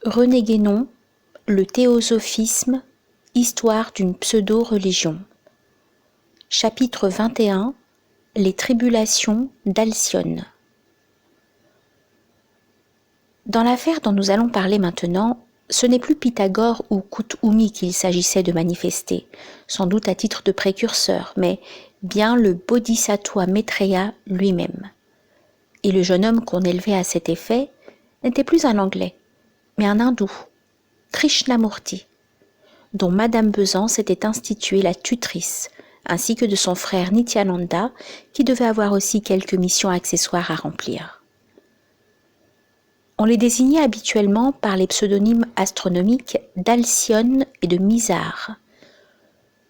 René Guénon, le théosophisme, histoire d'une pseudo-religion. Chapitre 21. Les tribulations d'Alcyone. Dans l'affaire dont nous allons parler maintenant, ce n'est plus Pythagore ou Kouthoumi qu'il s'agissait de manifester, sans doute à titre de précurseur, mais bien le Bodhisattva Maitreya lui-même. Et le jeune homme qu'on élevait à cet effet n'était plus un Anglais, mais un Hindou, Krishnamurti, dont Madame Besan s'était instituée la tutrice, ainsi que de son frère Nityananda, qui devait avoir aussi quelques missions accessoires à remplir. On les désignait habituellement par les pseudonymes astronomiques d'Alcyone et de Mizar.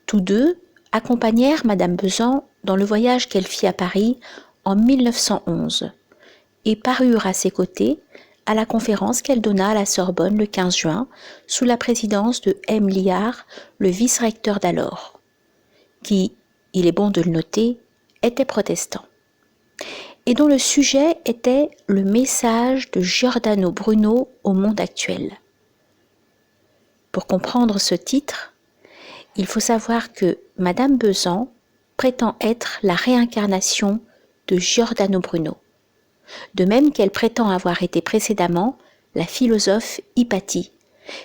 Tous deux accompagnèrent Madame Besan dans le voyage qu'elle fit à Paris en 1911 et parurent à ses côtés à la conférence qu'elle donna à la Sorbonne le 15 juin sous la présidence de M. Liard, le vice-recteur d'alors, qui, il est bon de le noter, était protestant, et dont le sujet était le message de Giordano Bruno au monde actuel. Pour comprendre ce titre, il faut savoir que Madame Besan prétend être la réincarnation de Giordano Bruno, de même qu'elle prétend avoir été précédemment la philosophe Hypatie,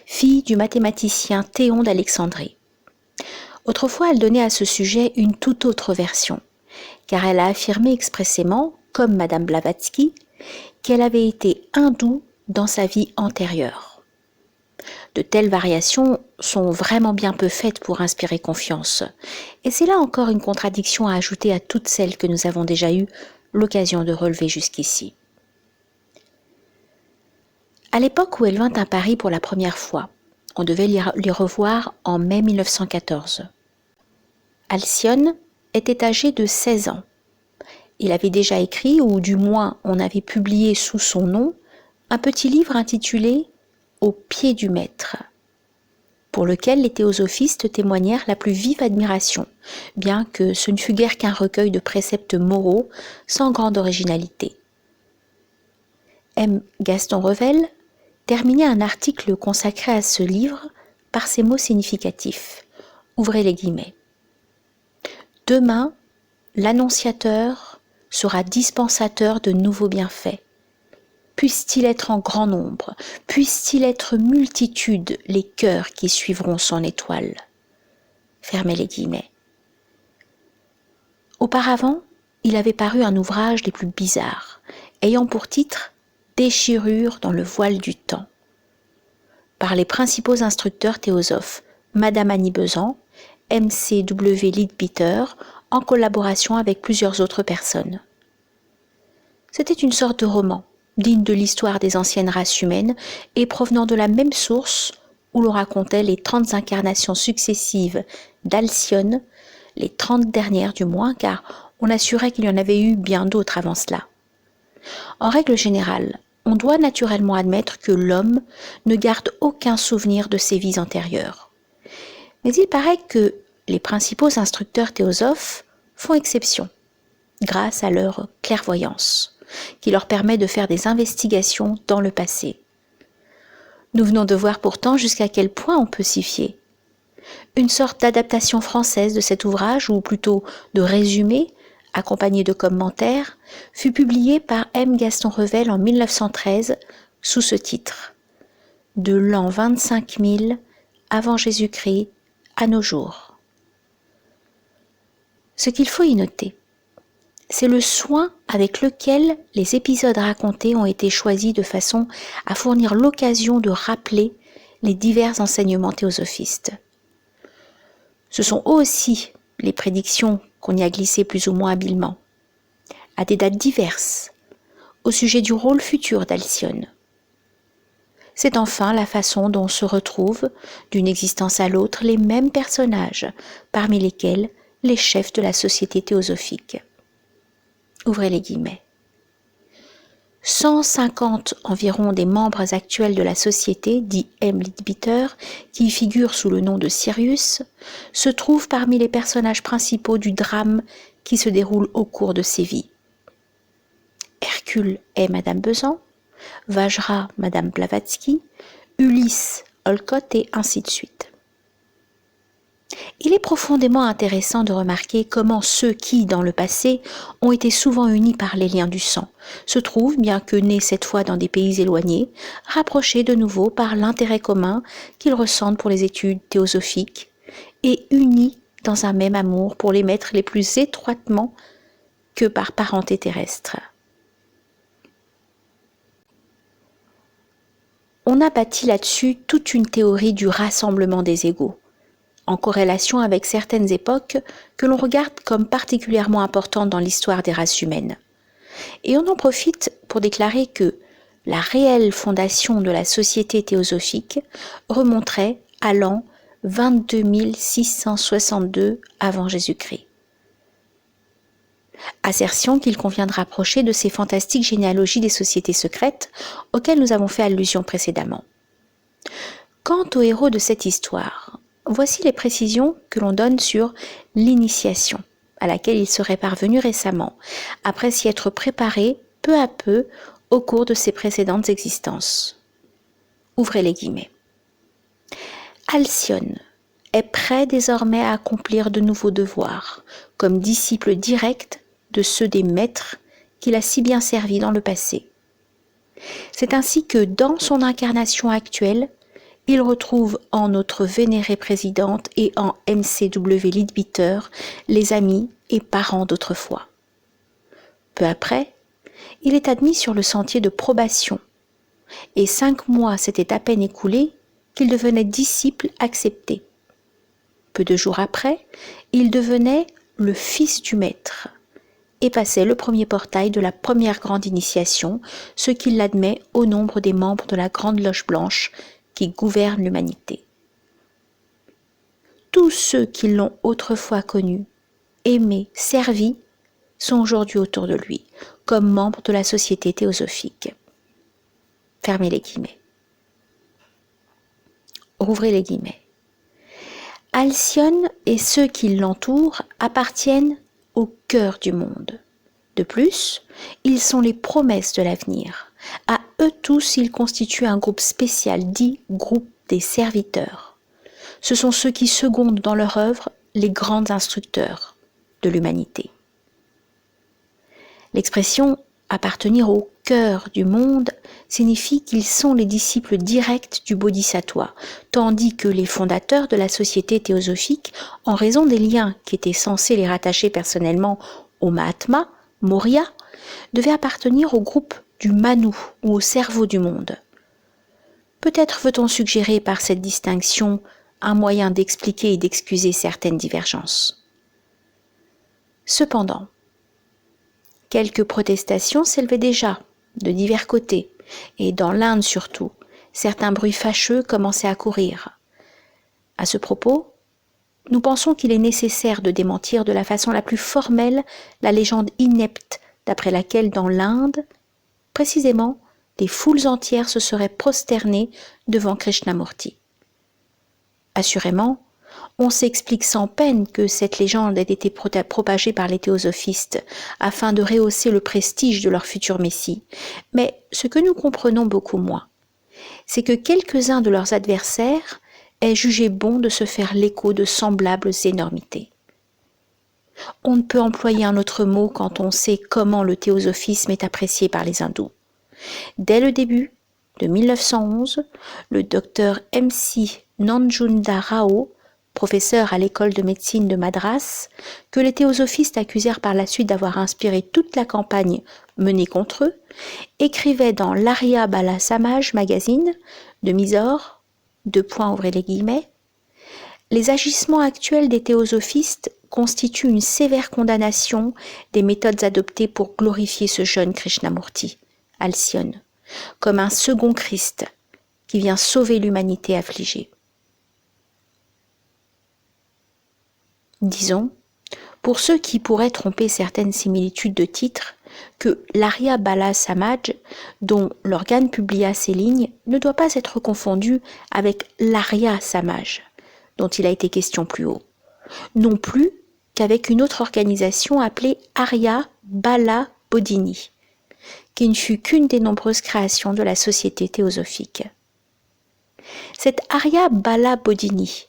fille du mathématicien Théon d'Alexandrie. Autrefois, elle donnait à ce sujet une toute autre version, car elle a affirmé expressément, comme Madame Blavatsky, qu'elle avait été hindoue dans sa vie antérieure. De telles variations sont vraiment bien peu faites pour inspirer confiance, et c'est là encore une contradiction à ajouter à toutes celles que nous avons déjà eu l'occasion de relever jusqu'ici. À l'époque où elle vint à Paris pour la première fois, on devait l'y revoir en mai 1914. Alcyone était âgé de 16 ans. Il avait déjà écrit, ou du moins on avait publié sous son nom, un petit livre intitulé « Au pied du maître », pour lequel les théosophistes témoignèrent la plus vive admiration, bien que ce ne fût guère qu'un recueil de préceptes moraux sans grande originalité. M. Gaston Revel terminait un article consacré à ce livre par ces mots significatifs. Ouvrez les guillemets. « Demain, l'annonciateur sera dispensateur de nouveaux bienfaits. Puisse-t-il être en grand nombre, puisse-t-il être multitude les cœurs qui suivront son étoile. » Fermez les guillemets. Auparavant, il avait paru un ouvrage des plus bizarres, ayant pour titre « Déchirure dans le voile du temps », par les principaux instructeurs théosophes, Madame Annie Besan, M.C.W. Leadbeater, en collaboration avec plusieurs autres personnes. C'était une sorte de roman, digne de l'histoire des anciennes races humaines et provenant de la même source où l'on racontait les 30 incarnations successives d'Alcyone, les 30 dernières du moins, car on assurait qu'il y en avait eu bien d'autres avant cela. En règle générale, on doit naturellement admettre que l'homme ne garde aucun souvenir de ses vies antérieures. Mais il paraît que les principaux instructeurs théosophes font exception, grâce à leur clairvoyance, qui leur permet de faire des investigations dans le passé. Nous venons de voir pourtant jusqu'à quel point on peut s'y fier. Une sorte d'adaptation française de cet ouvrage, ou plutôt de résumé, accompagné de commentaires, fut publié par M. Gaston Revel en 1913 sous ce titre « De l'an 25 000 avant Jésus-Christ à nos jours ». Ce qu'il faut y noter, c'est le soin avec lequel les épisodes racontés ont été choisis de façon à fournir l'occasion de rappeler les divers enseignements théosophistes. Ce sont aussi les prédictions qu'on y a glissées plus ou moins habilement, à des dates diverses, au sujet du rôle futur d'Alcyone. C'est enfin la façon dont se retrouvent, d'une existence à l'autre, les mêmes personnages, parmi lesquels les chefs de la société théosophique. Ouvrez les guillemets. 150 environ des membres actuels de la société, dit M. Leadbeater, qui figurent sous le nom de Sirius, se trouvent parmi les personnages principaux du drame qui se déroule au cours de ces vies. Hercule est Madame Besan, Vajra Madame Blavatsky, Ulysse Olcott et ainsi de suite. Il est profondément intéressant de remarquer comment ceux qui, dans le passé, ont été souvent unis par les liens du sang, se trouvent, bien que nés cette fois dans des pays éloignés, rapprochés de nouveau par l'intérêt commun qu'ils ressentent pour les études théosophiques et unis dans un même amour pour les maîtres les plus étroitement que par parenté terrestre. On a bâti là-dessus toute une théorie du rassemblement des égaux, en corrélation avec certaines époques que l'on regarde comme particulièrement importantes dans l'histoire des races humaines. Et on en profite pour déclarer que la réelle fondation de la société théosophique remonterait à l'an 22 662 avant Jésus-Christ. Assertion qu'il convient de rapprocher de ces fantastiques généalogies des sociétés secrètes auxquelles nous avons fait allusion précédemment. Quant aux héros de cette histoire, voici les précisions que l'on donne sur l'initiation, à laquelle il serait parvenu récemment, après s'y être préparé peu à peu au cours de ses précédentes existences. Ouvrez les guillemets. Alcyone est prêt désormais à accomplir de nouveaux devoirs, comme disciple direct de ceux des maîtres qu'il a si bien servis dans le passé. C'est ainsi que, dans son incarnation actuelle, il retrouve en notre vénérée présidente et en MCW Leadbeater les amis et parents d'autrefois. Peu après, il est admis sur le sentier de probation, et 5 mois s'étaient à peine écoulés qu'il devenait disciple accepté. Peu de jours après, il devenait le fils du maître et passait le premier portail de la première grande initiation, ce qui l'admet au nombre des membres de la Grande Loge Blanche qui gouverne l'humanité. Tous ceux qui l'ont autrefois connu, aimé, servi, sont aujourd'hui autour de lui, comme membres de la société théosophique. Fermez les guillemets. Rouvrez les guillemets. Alcyone et ceux qui l'entourent appartiennent au cœur du monde. De plus, ils sont les promesses de l'avenir. À eux tous, ils constituent un groupe spécial dit groupe des serviteurs. Ce sont ceux qui secondent dans leur œuvre les grands instructeurs de l'humanité. L'expression « appartenir au cœur du monde » signifie qu'ils sont les disciples directs du Bodhisattva, tandis que les fondateurs de la société théosophique, en raison des liens qui étaient censés les rattacher personnellement au Mahatma, Maurya, devaient appartenir au groupe du Manu ou au cerveau du monde. Peut-être veut-on suggérer par cette distinction un moyen d'expliquer et d'excuser certaines divergences. Cependant, quelques protestations s'élevaient déjà, de divers côtés, et dans l'Inde surtout, certains bruits fâcheux commençaient à courir. À ce propos, nous pensons qu'il est nécessaire de démentir de la façon la plus formelle la légende inepte d'après laquelle dans l'Inde, précisément, des foules entières se seraient prosternées devant Krishnamurti. Assurément, on s'explique sans peine que cette légende ait été propagée par les théosophistes afin de rehausser le prestige de leur futur messie, mais ce que nous comprenons beaucoup moins, c'est que quelques-uns de leurs adversaires aient jugé bon de se faire l'écho de semblables énormités. On ne peut employer un autre mot quand on sait comment le théosophisme est apprécié par les hindous. Dès le début de 1911, le docteur M.C. Nanjunda Rao, professeur à l'école de médecine de Madras, que les théosophistes accusèrent par la suite d'avoir inspiré toute la campagne menée contre eux, écrivait dans l'Arya Bala Samaj magazine de Mysore, ouvrez les guillemets, les agissements actuels des théosophistes constituent une sévère condamnation des méthodes adoptées pour glorifier ce jeune Krishnamurti, Alcyone, comme un second Christ qui vient sauver l'humanité affligée. Disons, pour ceux qui pourraient tromper certaines similitudes de titres, que l'Arya Bala Samaj, dont l'organe publia ces lignes, ne doit pas être confondu avec l'Arya Samaj, dont il a été question plus haut, non plus qu'avec une autre organisation appelée Arya Bala Bodhini, qui ne fut qu'une des nombreuses créations de la société théosophique. Cette Arya Bala Bodhini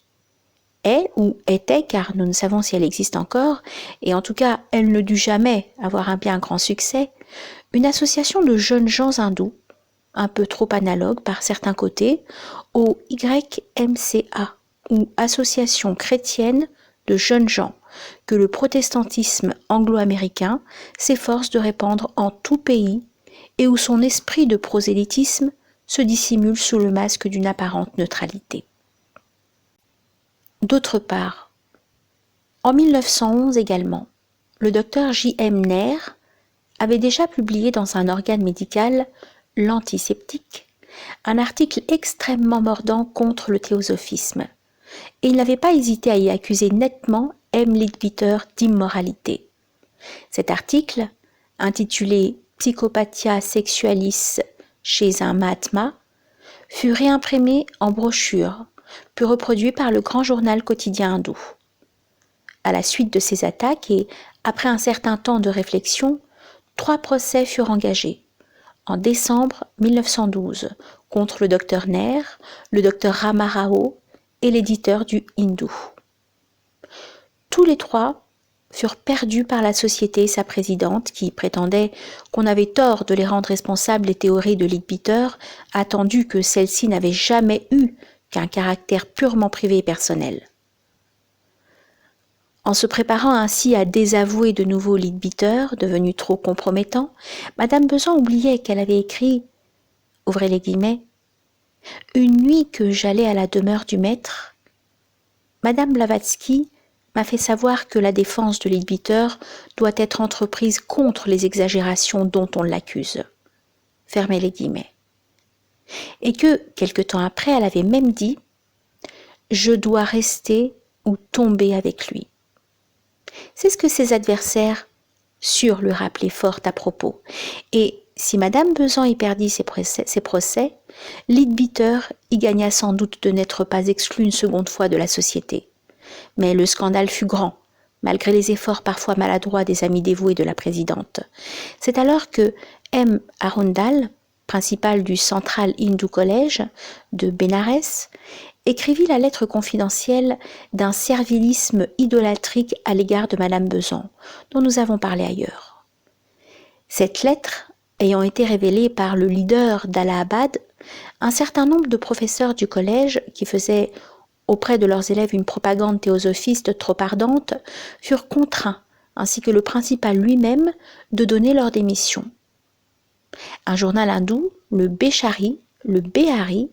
est, ou était, car nous ne savons si elle existe encore, et en tout cas elle ne dut jamais avoir un bien grand succès, une association de jeunes gens hindous, un peu trop analogue par certains côtés, au YMCA, ou Association chrétienne de jeunes gens, que le protestantisme anglo-américain s'efforce de répandre en tout pays et où son esprit de prosélytisme se dissimule sous le masque d'une apparente neutralité. D'autre part, en 1911 également, le docteur J.M. Nair avait déjà publié dans un organe médical, l'Antiseptique, un article extrêmement mordant contre le théosophisme, et il n'avait pas hésité à y accuser nettement M. Leadbeater d'immoralité. Cet article, intitulé Psychopathia sexualis chez un Mahatma, fut réimprimé en brochure, puis reproduit par le grand journal quotidien hindou. À la suite de ces attaques et après un certain temps de réflexion, 3 procès furent engagés. En décembre 1912, contre le docteur Nair, le docteur Rama Rao et l'éditeur du Hindou. Tous les 3 furent perdus par la société et sa présidente qui prétendait qu'on avait tort de les rendre responsables des théories de Leadbeater, attendu que celle-ci n'avait jamais eu qu'un caractère purement privé et personnel. En se préparant ainsi à désavouer de nouveau Leadbeater, devenu trop compromettant, Madame Besan oubliait qu'elle avait écrit, ouvrez les guillemets, « Une nuit que j'allais à la demeure du maître, Madame Blavatsky m'a fait savoir que la défense de Leadbeater doit être entreprise contre les exagérations dont on l'accuse. » Fermez les guillemets. Et que, quelque temps après, elle avait même dit « Je dois rester ou tomber avec lui. » C'est ce que ses adversaires surent lui rappeler fort à propos. Et si Madame Besan y perdit ses procès, Leadbeater y gagna sans doute de n'être pas exclu une seconde fois de la société. Mais le scandale fut grand, malgré les efforts parfois maladroits des amis dévoués de la présidente. C'est alors que M. Arundel, principal du Central Hindu College de Bénarès, écrivit la lettre confidentielle d'un servilisme idolâtrique à l'égard de Madame Besan, dont nous avons parlé ailleurs. Cette lettre, ayant été révélée par le leader d'Allahabad, un certain nombre de professeurs du collège qui faisaient auprès de leurs élèves une propagande théosophiste trop ardente, furent contraints, ainsi que le principal lui-même, de donner leur démission. Un journal hindou, le Bechari, le Behari,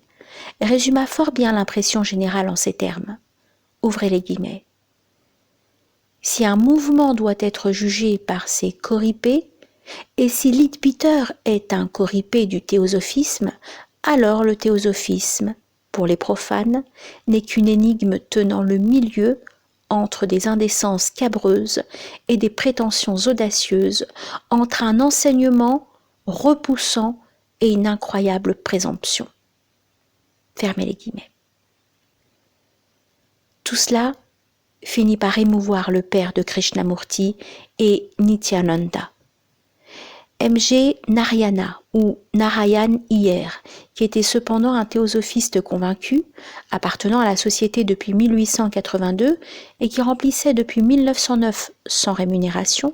résuma fort bien l'impression générale en ces termes. Ouvrez les guillemets. Si un mouvement doit être jugé par ses corripés, et si Leadbeater est un corripé du théosophisme, alors le théosophisme, pour les profanes, n'est qu'une énigme tenant le milieu entre des indécences cabreuses et des prétentions audacieuses, entre un enseignement repoussant et une incroyable présomption. Fermez les guillemets. Tout cela finit par émouvoir le père de Krishnamurti et Nityananda. M.G. Narayana ou Narayan Iyer, qui était cependant un théosophiste convaincu, appartenant à la société depuis 1882 et qui remplissait depuis 1909 sans rémunération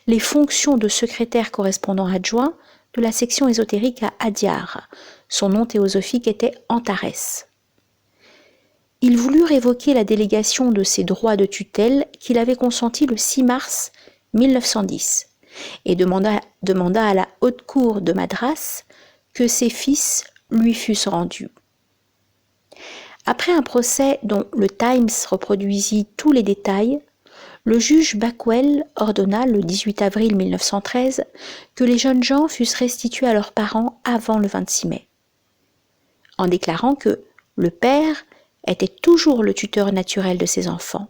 les fonctions de secrétaire correspondant adjoint de la section ésotérique à Adyar. Son nom théosophique était Antares. Il voulut révoquer la délégation de ses droits de tutelle qu'il avait consentis le 6 mars 1910 et demanda à la haute cour de Madras que ses fils lui fussent rendus. Après un procès dont le Times reproduisit tous les détails, le juge Backwell ordonna le 18 avril 1913 que les jeunes gens fussent restitués à leurs parents avant le 26 mai, en déclarant que le père était toujours le tuteur naturel de ses enfants.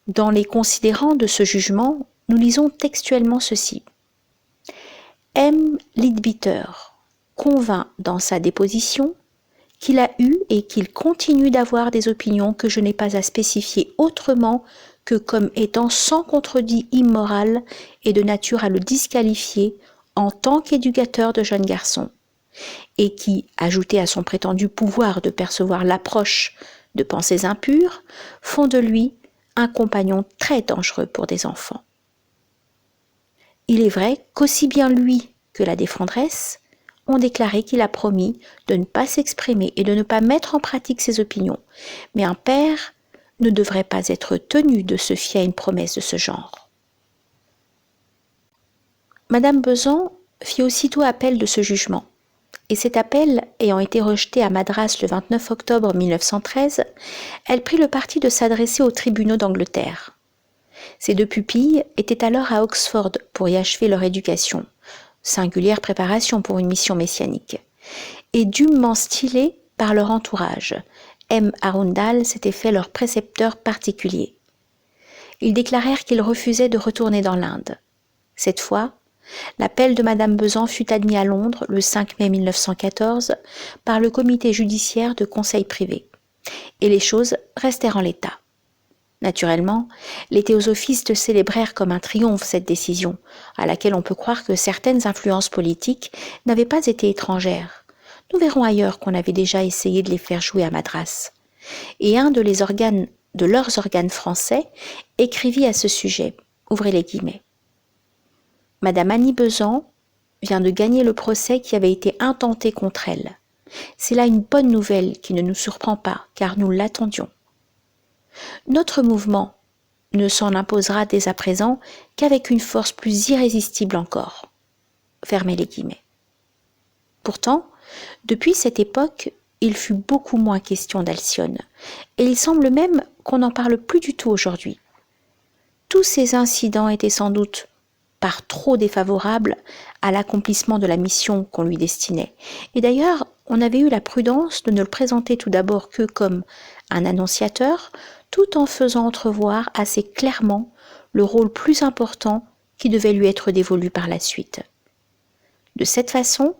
Dans les considérants de ce jugement, nous lisons textuellement ceci. M. Leadbeater convainc dans sa déposition qu'il a eu et qu'il continue d'avoir des opinions que je n'ai pas à spécifier autrement que comme étant sans contredit immorales et de nature à le disqualifier en tant qu'éducateur de jeunes garçons, et qui, ajouté à son prétendu pouvoir de percevoir l'approche de pensées impures, font de lui un compagnon très dangereux pour des enfants. Il est vrai qu'aussi bien lui que la défendresse ont déclaré qu'il a promis de ne pas s'exprimer et de ne pas mettre en pratique ses opinions, mais un père ne devrait pas être tenu de se fier à une promesse de ce genre. Madame Besan fit aussitôt appel de ce jugement, et cet appel ayant été rejeté à Madras le 29 octobre 1913, elle prit le parti de s'adresser aux tribunaux d'Angleterre. Ses deux pupilles étaient alors à Oxford pour y achever leur éducation, singulière préparation pour une mission messianique, et dûment stylées par leur entourage. M. Arundel s'était fait leur précepteur particulier. Ils déclarèrent qu'ils refusaient de retourner dans l'Inde. Cette fois, l'appel de Madame Besan fut admis à Londres le 5 mai 1914 par le comité judiciaire de conseil privé, et les choses restèrent en l'état. Naturellement, les théosophistes célébrèrent comme un triomphe cette décision, à laquelle on peut croire que certaines influences politiques n'avaient pas été étrangères. Nous verrons ailleurs qu'on avait déjà essayé de les faire jouer à Madras. Et un de leurs organes français écrivit à ce sujet, ouvrez les guillemets. Madame Annie Besan vient de gagner le procès qui avait été intenté contre elle. C'est là une bonne nouvelle qui ne nous surprend pas, car nous l'attendions. Notre mouvement ne s'en imposera dès à présent qu'avec une force plus irrésistible encore. Fermez les guillemets. Pourtant, depuis cette époque, il fut beaucoup moins question d'Alcyone, et il semble même qu'on n'en parle plus du tout aujourd'hui. Tous ces incidents étaient sans doute par trop défavorables à l'accomplissement de la mission qu'on lui destinait. Et d'ailleurs, on avait eu la prudence de ne le présenter tout d'abord que comme un annonciateur, tout en faisant entrevoir assez clairement le rôle plus important qui devait lui être dévolu par la suite. De cette façon,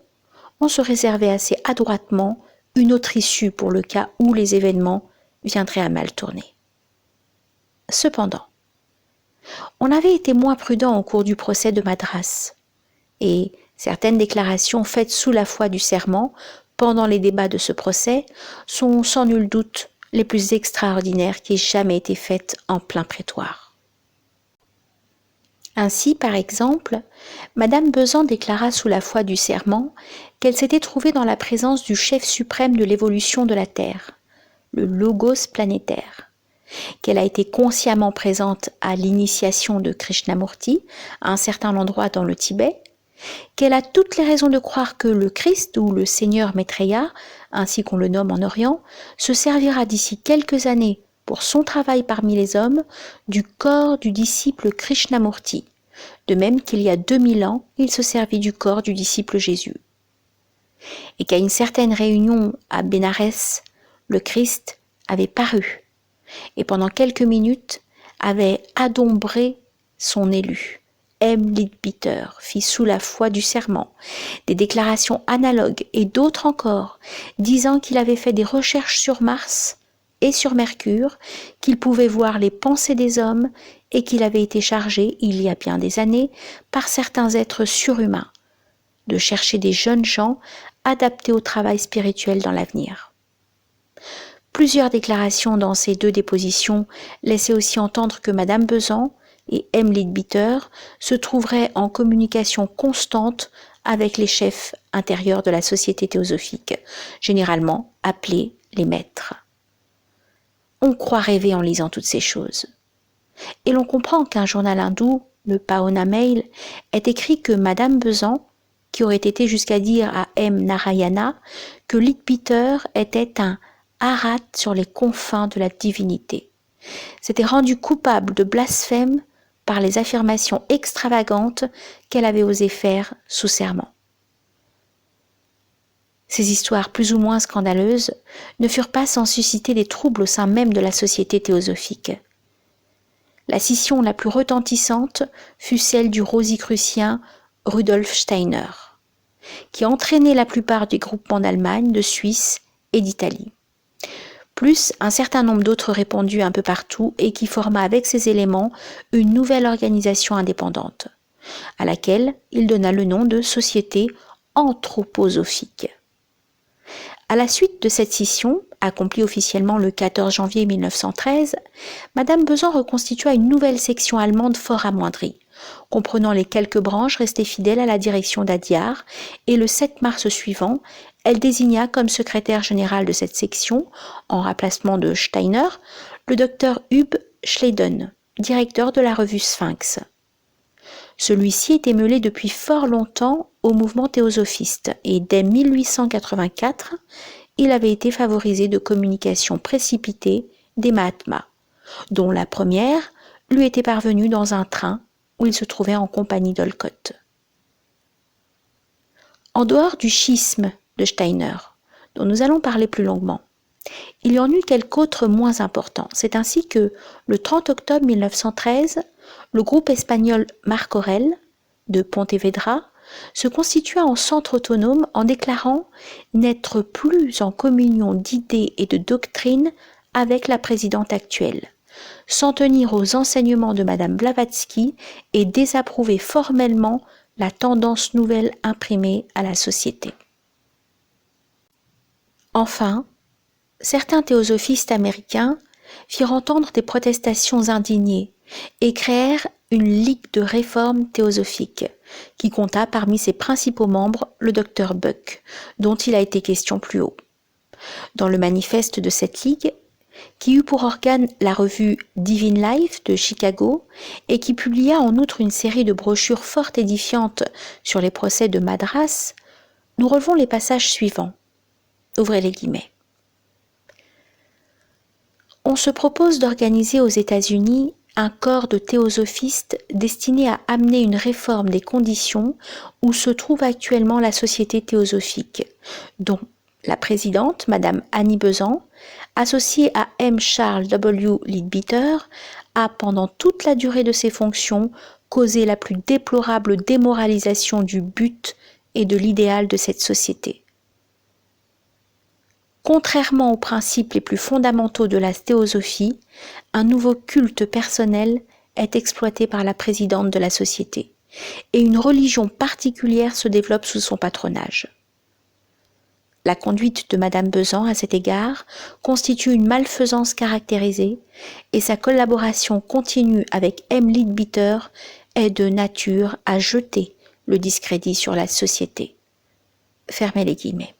on se réservait assez adroitement une autre issue pour le cas où les événements viendraient à mal tourner. Cependant, on avait été moins prudent au cours du procès de Madras, et certaines déclarations faites sous la foi du serment pendant les débats de ce procès sont sans nul doute les plus extraordinaires qui aient jamais été faites en plein prétoire. Ainsi, par exemple, Madame Besan déclara sous la foi du serment qu'elle s'était trouvée dans la présence du chef suprême de l'évolution de la Terre, le Logos planétaire, qu'elle a été consciemment présente à l'initiation de Krishnamurti à un certain endroit dans le Tibet, qu'elle a toutes les raisons de croire que le Christ ou le Seigneur Maitreya, ainsi qu'on le nomme en Orient, se servira d'ici quelques années pour son travail parmi les hommes du corps du disciple Krishnamurti, de même qu'il y a 2000 ans, il se servit du corps du disciple Jésus. Et qu'à une certaine réunion à Bénarès, le Christ avait paru et pendant quelques minutes avait adombré son élu. M. Leadbeater fit sous la foi du serment des déclarations analogues et d'autres encore, disant qu'il avait fait des recherches sur Mars et sur Mercure, qu'il pouvait voir les pensées des hommes et qu'il avait été chargé, il y a bien des années, par certains êtres surhumains, de chercher des jeunes gens adaptés au travail spirituel dans l'avenir. Plusieurs déclarations dans ces deux dépositions laissaient aussi entendre que Madame Besan et M. Leadbeater se trouveraient en communication constante avec les chefs intérieurs de la société théosophique, généralement appelés les maîtres. On croit rêver en lisant toutes ces choses. Et l'on comprend qu'un journal hindou, le Paona Mail, ait écrit que Madame Besan, qui aurait été jusqu'à dire à M. Narayana que Leadbeater était un arhat sur les confins de la divinité, s'était rendue coupable de blasphème par les affirmations extravagantes qu'elle avait osé faire sous serment. Ces histoires plus ou moins scandaleuses ne furent pas sans susciter des troubles au sein même de la société théosophique. La scission la plus retentissante fut celle du rosicrucien Rudolf Steiner, qui entraînait la plupart des groupements d'Allemagne, de Suisse et d'Italie, plus un certain nombre d'autres répandus un peu partout et qui forma avec ces éléments une nouvelle organisation indépendante, à laquelle il donna le nom de Société anthroposophique. À la suite de cette scission, accomplie officiellement le 14 janvier 1913, Madame Besan reconstitua une nouvelle section allemande fort amoindrie, comprenant les quelques branches restées fidèles à la direction d'Adiard, et le 7 mars suivant, elle désigna comme secrétaire général de cette section, en remplacement de Steiner, le docteur Hub Schleiden, directeur de la revue Sphinx. Celui-ci était mêlé depuis fort longtemps au mouvement théosophiste et dès 1884, il avait été favorisé de communications précipitées des Mahatmas, dont la première lui était parvenue dans un train où il se trouvait en compagnie d'Olcott. En dehors du schisme de Steiner, dont nous allons parler plus longuement, il y en eut quelques autres moins importants. C'est ainsi que, le 30 octobre 1913, le groupe espagnol Marc Aurel, de Pontevedra, se constitua en centre autonome en déclarant n'être plus en communion d'idées et de doctrines avec la présidente actuelle, s'en tenir aux enseignements de Madame Blavatsky et désapprouver formellement la tendance nouvelle imprimée à la société. Enfin, certains théosophistes américains firent entendre des protestations indignées et créèrent une ligue de réforme théosophique qui compta parmi ses principaux membres le docteur Buck, dont il a été question plus haut. Dans le manifeste de cette ligue, qui eut pour organe la revue Divine Life de Chicago et qui publia en outre une série de brochures fort édifiantes sur les procès de Madras, nous relevons les passages suivants. Ouvrez les guillemets. On se propose d'organiser aux États-Unis un corps de théosophistes destiné à amener une réforme des conditions où se trouve actuellement la société théosophique, dont la présidente, Madame Annie Besant, associée à M. Charles W. Leadbeater, a pendant toute la durée de ses fonctions causé la plus déplorable démoralisation du but et de l'idéal de cette société. Contrairement aux principes les plus fondamentaux de la théosophie, un nouveau culte personnel est exploité par la présidente de la société, et une religion particulière se développe sous son patronage. La conduite de Madame Besant à cet égard constitue une malfaisance caractérisée, et sa collaboration continue avec M. Leadbeater est de nature à jeter le discrédit sur la société. Fermez les guillemets.